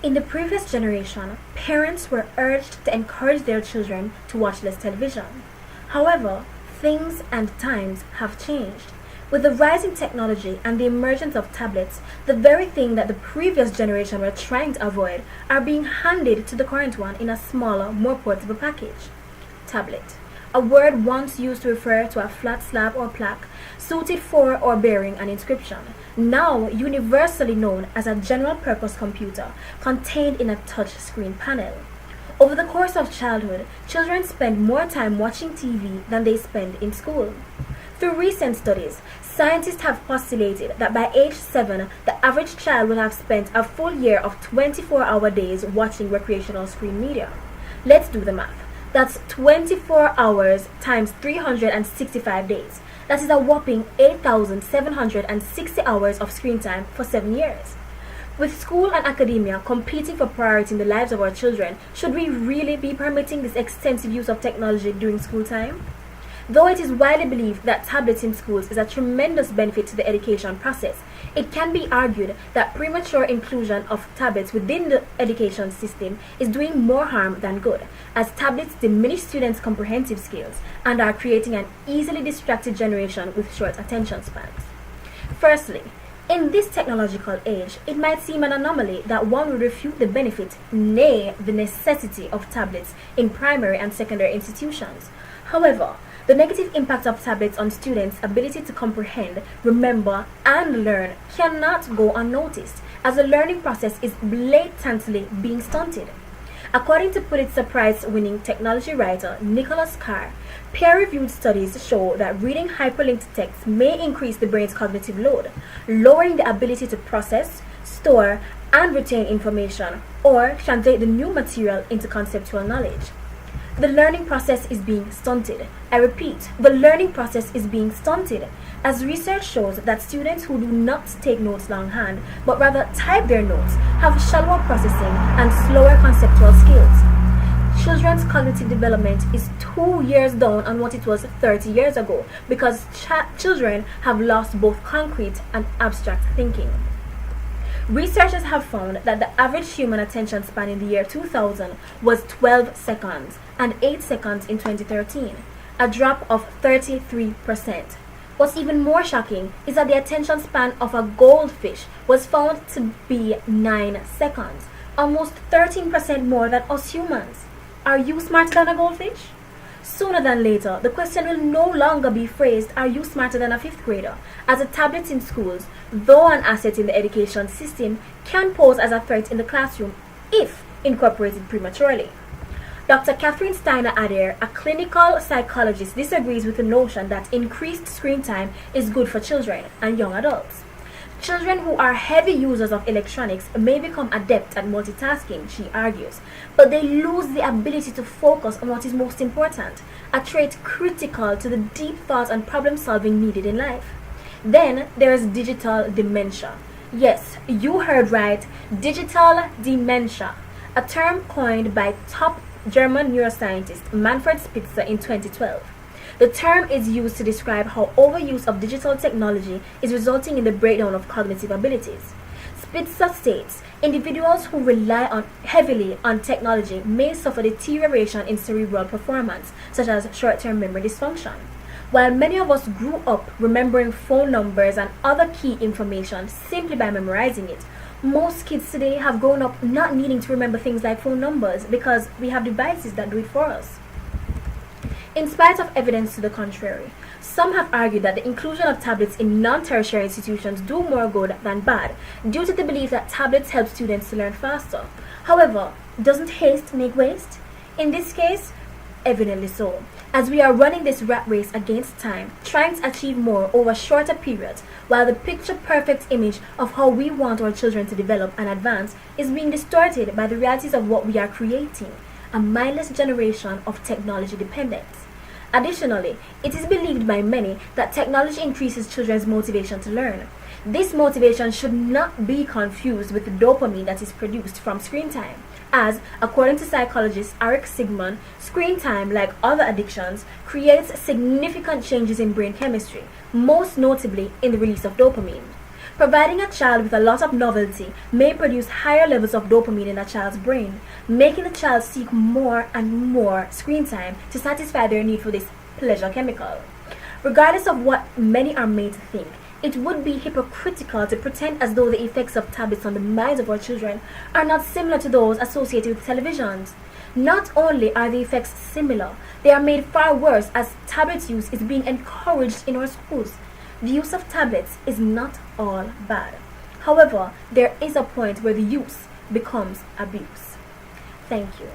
In the previous generation, parents were urged to encourage their children to watch less television. However, things and times have changed. With the rise in technology and the emergence of tablets, the very thing that the previous generation were trying to avoid are being handed to the current one in a smaller, more portable package. Tablet, a word once used to refer to a flat slab or plaque, suited for or bearing an inscription, now universally known as a general-purpose computer contained in a touch-screen panel. Over the course of childhood, children spend more time watching TV than they spend in school. Through recent studies, scientists have postulated that by age 7, the average child will have spent a full year of 24-hour days watching recreational screen media. Let's do the math. That's 24 hours times 365 days. That is a whopping 8,760 hours of screen time for 7 years. With school and academia competing for priority in the lives of our children, should we really be permitting this extensive use of technology during school time? Though it is widely believed that tablets in schools is a tremendous benefit to the education process, it can be argued that premature inclusion of tablets within the education system is doing more harm than good, as tablets diminish students' comprehensive skills and are creating an easily distracted generation with short attention spans. Firstly, in this technological age, it might seem an anomaly that one would refute the benefit, nay, the necessity of tablets in primary and secondary institutions. However, the negative impact of tablets on students' ability to comprehend, remember, and learn cannot go unnoticed, as the learning process is blatantly being stunted. According to Pulitzer Prize-winning technology writer Nicholas Carr, peer-reviewed studies show that reading hyperlinked text may increase the brain's cognitive load, lowering the ability to process, store, and retain information, or translate the new material into conceptual knowledge. The learning process is being stunted. I repeat, the learning process is being stunted, as research shows that students who do not take notes longhand, but rather type their notes, have shallower processing and slower conceptual skills. Children's cognitive development is 2 years down on what it was 30 years ago, because children have lost both concrete and abstract thinking. Researchers have found that the average human attention span in the year 2000 was 12 seconds and 8 seconds in 2013, a drop of 33%. What's even more shocking is that the attention span of a goldfish was found to be 9 seconds, almost 13% more than us humans. Are you smarter than a goldfish? Sooner than later, the question will no longer be phrased, are you smarter than a 5th grader? As the tablets in schools, though an asset in the education system, can pose as a threat in the classroom if incorporated prematurely. Dr. Catherine Steiner Adair, a clinical psychologist, disagrees with the notion that increased screen time is good for children and young adults. Children who are heavy users of electronics may become adept at multitasking, she argues, but they lose the ability to focus on what is most important, a trait critical to the deep thought and problem solving needed in life. Then there is digital dementia. Yes, you heard right, digital dementia, a term coined by top German neuroscientist Manfred Spitzer in 2012. The term is used to describe how overuse of digital technology is resulting in the breakdown of cognitive abilities. Spitzer states, individuals who rely heavily on technology may suffer deterioration in cerebral performance, such as short-term memory dysfunction. While many of us grew up remembering phone numbers and other key information simply by memorizing it, most kids today have grown up not needing to remember things like phone numbers because we have devices that do it for us. In spite of evidence to the contrary, some have argued that the inclusion of tablets in non-tertiary institutions do more good than bad due to the belief that tablets help students to learn faster. However, doesn't haste make waste? In this case, evidently so, as we are running this rat race against time, trying to achieve more over shorter periods, while the picture-perfect image of how we want our children to develop and advance is being distorted by the realities of what we are creating, a mindless generation of technology dependence. Additionally, it is believed by many that technology increases children's motivation to learn. This motivation should not be confused with the dopamine that is produced from screen time, as, according to psychologist Eric Sigman, screen time, like other addictions, creates significant changes in brain chemistry, most notably in the release of dopamine. Providing a child with a lot of novelty may produce higher levels of dopamine in a child's brain, making the child seek more and more screen time to satisfy their need for this pleasure chemical. Regardless of what many are made to think, it would be hypocritical to pretend as though the effects of tablets on the minds of our children are not similar to those associated with televisions. Not only are the effects similar, they are made far worse as tablet use is being encouraged in our schools. The use of tablets is not all bad. However, there is a point where the use becomes abuse. Thank you.